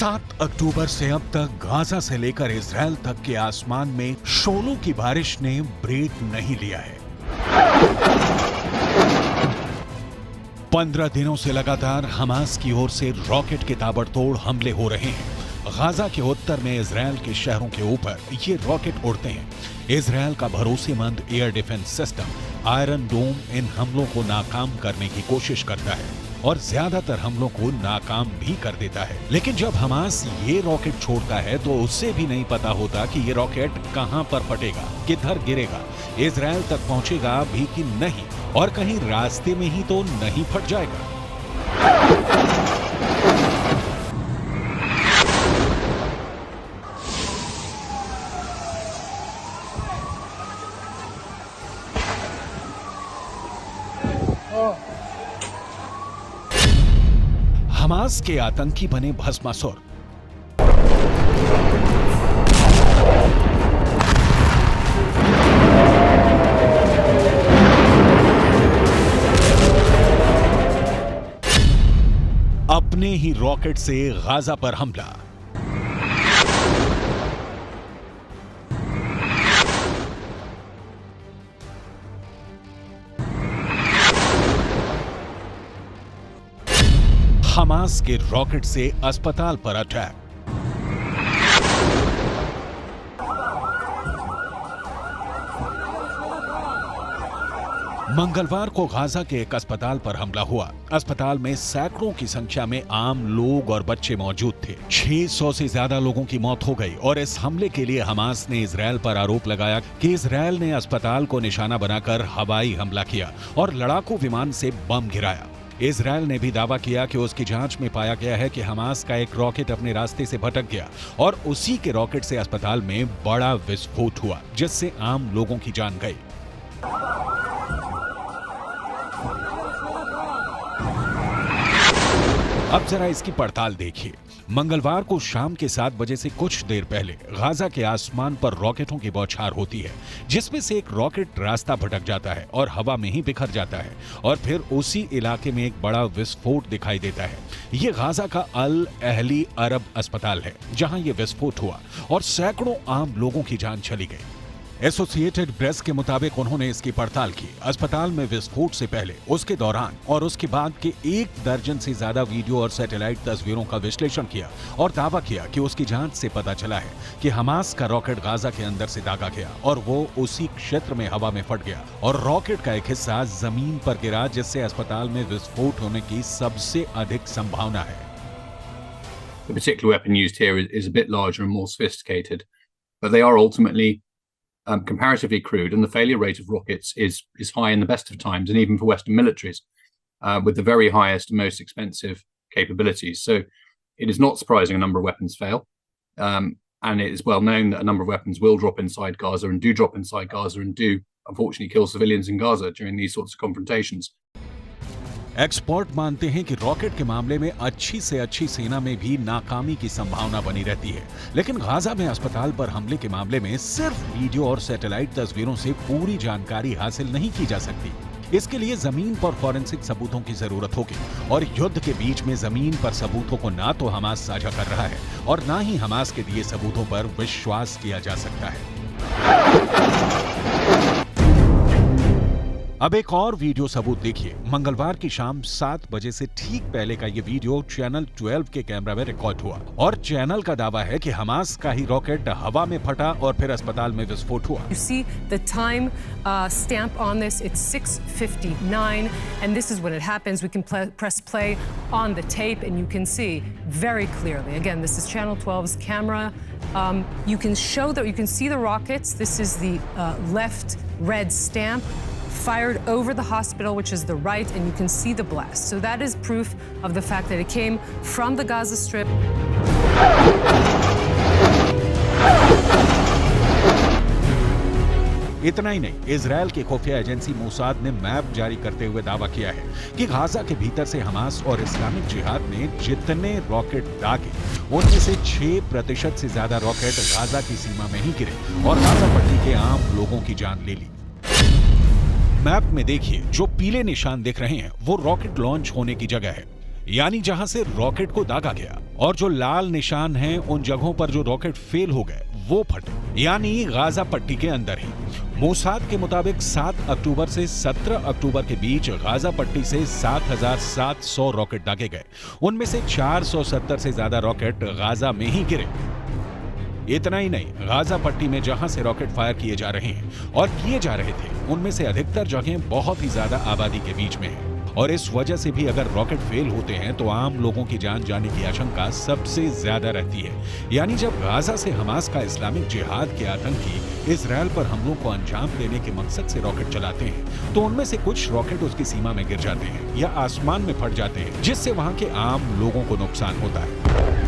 7 अक्टूबर से अब तक गाजा से लेकर इजरायल तक के आसमान में शोलों की बारिश ने ब्रेक नहीं लिया है। 15 दिनों से लगातार हमास की ओर से रॉकेट के ताबड़तोड़ हमले हो रहे हैं। गाजा के उत्तर में इजरायल के शहरों के ऊपर ये रॉकेट उड़ते हैं। इजरायल का भरोसेमंद एयर डिफेंस सिस्टम आयरन डोम इन हमलों को नाकाम करने की कोशिश करता है और ज्यादातर हमलों को नाकाम भी कर देता है। लेकिन जब हमास ये रॉकेट छोड़ता है तो उससे भी नहीं पता होता कि ये रॉकेट कहां पर फटेगा, किधर गिरेगा, इजरायल तक पहुंचेगा भी कि नहीं, और कहीं रास्ते में ही तो नहीं फट जाएगा। हमास के आतंकी बने भस्मासुर। अपने ही रॉकेट से गाजा पर हमला। हमास के रॉकेट से अस्पताल पर अटैक। मंगलवार को गाजा के एक अस्पताल पर हमला हुआ। अस्पताल में सैकड़ों की संख्या में आम लोग और बच्चे मौजूद थे। 600 से ज्यादा लोगों की मौत हो गई और इस हमले के लिए हमास ने इजरायल पर आरोप लगाया कि इजरायल ने अस्पताल को निशाना बनाकर हवाई हमला किया और लड़ाकू विमान से बम गिराया। इजरायल ने भी दावा किया कि उसकी जांच में पाया गया है कि हमास का एक रॉकेट अपने रास्ते से भटक गया और उसी के रॉकेट से अस्पताल में बड़ा विस्फोट हुआ, जिससे आम लोगों की जान गई। अब जरा इसकी पड़ताल देखिए। मंगलवार को शाम के 7 बजे से कुछ देर पहले गाजा के आसमान पर रॉकेटों की बौछार होती है, जिसमें से एक रॉकेट रास्ता भटक जाता है और हवा में ही बिखर जाता है और फिर उसी इलाके में एक बड़ा विस्फोट दिखाई देता है। ये गाजा का अल अहली अरब अस्पताल है जहां ये विस्फोट हुआ और सैकड़ों आम लोगों की जान चली गई। एसोसिएटेड प्रेस के मुताबिक उन्होंने इसकी पड़ताल की। अस्पताल में विस्फोट से पहले, उसके दौरान और उसके बाद के 1 दर्जन से ज्यादा वीडियो और सैटेलाइट तस्वीरों का विश्लेषण किया और दावा किया कि उसकी जांच से पता चला है कि हमास का रॉकेट गाजा के अंदर से दागा गया और वो उसी क्षेत्र में हवा में फट गया और रॉकेट का एक हिस्सा जमीन पर गिरा, जिससे अस्पताल में विस्फोट होने की सबसे अधिक संभावना है। The particular weapon used here is a bit larger and more sophisticated, but they are ultimately comparatively crude, and the failure rate of rockets is high in the best of times, and even for Western militaries, with the very highest and most expensive capabilities. So it is not surprising a number of weapons fail, and it is well known that a number of weapons will drop inside Gaza and do drop inside Gaza and do unfortunately kill civilians in Gaza during these sorts of confrontations. Expert मानते हैं कि rocket के मामले में अच्छी से अच्छी सेना में भी नाकामी की संभावना बनी रहती है, लेकिन गाजा में अस्पताल पर हमले के मामले में सिर्फ वीडियो और सैटेलाइट तस्वीरों से पूरी जानकारी हासिल नहीं की जा सकती। इसके लिए जमीन पर फॉरेंसिक सबूतों की जरूरत होगी और युद्ध के बीच में जमीन पर सबूतों को ना तो हमास साझा कर रहा है और ना ही हमास के दिए सबूतों पर विश्वास किया जा सकता है। अब एक और वीडियो सबूत देखिए। मंगलवार की शाम 7 बजे से ठीक पहले का ये वीडियो चैनल 12 के कैमरा में रिकॉर्ड हुआ और चैनल का दावा है कि हमास का ही रॉकेट हवा में फटा और फिर अस्पताल में विस्फोट हुआ। You see the time stamp on this, it's 6:59 and this is when it happens. We can press play on the tape and you can see very clearly. Again, this is channel 12's camera. You can show that, you can see the rockets. This is the left red stamp fired over the hospital, which is the right, and you can see the blast. So that is proof of the fact that it came from the Gaza Strip. इतना ही नहीं, Israel की खुफिया agency Mossad ने map जारी करते हुए दावा किया है कि गाजा के भीतर से हमास और इस्लामिक जिहाद ने जितने रॉकेट दागे, उनमें से 6% से ज्यादा रॉकेट गाजा की सीमा में ही गिरे और गाजा पट्टी के आम लोगों की जान ले ली। मैप में देखिए, जो पीले निशान दिख रहे हैं वो रॉकेट लॉन्च होने की जगह है। यानी जहां से रॉकेट को दागा गया, और जो लाल निशान हैं उन जगहों पर जो रॉकेट फेल हो गए वो फटे, यानी गाजा पट्टी के अंदर ही। मोसाद के मुताबिक 7 अक्टूबर से 17 अक्टूबर के बीच गाजा पट्टी से 7,700 रॉकेट दागे गए। उनमें से 470 से ज्यादा रॉकेट गाजा में ही गिरे। इतना ही नहीं, गाजा पट्टी में जहां से रॉकेट फायर किए जा रहे हैं और किए जा रहे थे, उनमें से अधिकतर जगहें बहुत ही ज्यादा आबादी के बीच में हैं। और इस वजह से भी अगर रॉकेट फेल होते हैं तो आम लोगों की जान जाने की आशंका सबसे ज्यादा रहती है। यानी जब गाजा से हमास का इस्लामिक जिहाद के आतंकी इजरायल पर हमलों को अंजाम देने के मकसद से रॉकेट चलाते हैं तो उनमें से कुछ रॉकेट उसकी सीमा में गिर जाते हैं या आसमान में फट जाते हैं, जिससे वहां के आम लोगों को नुकसान होता है।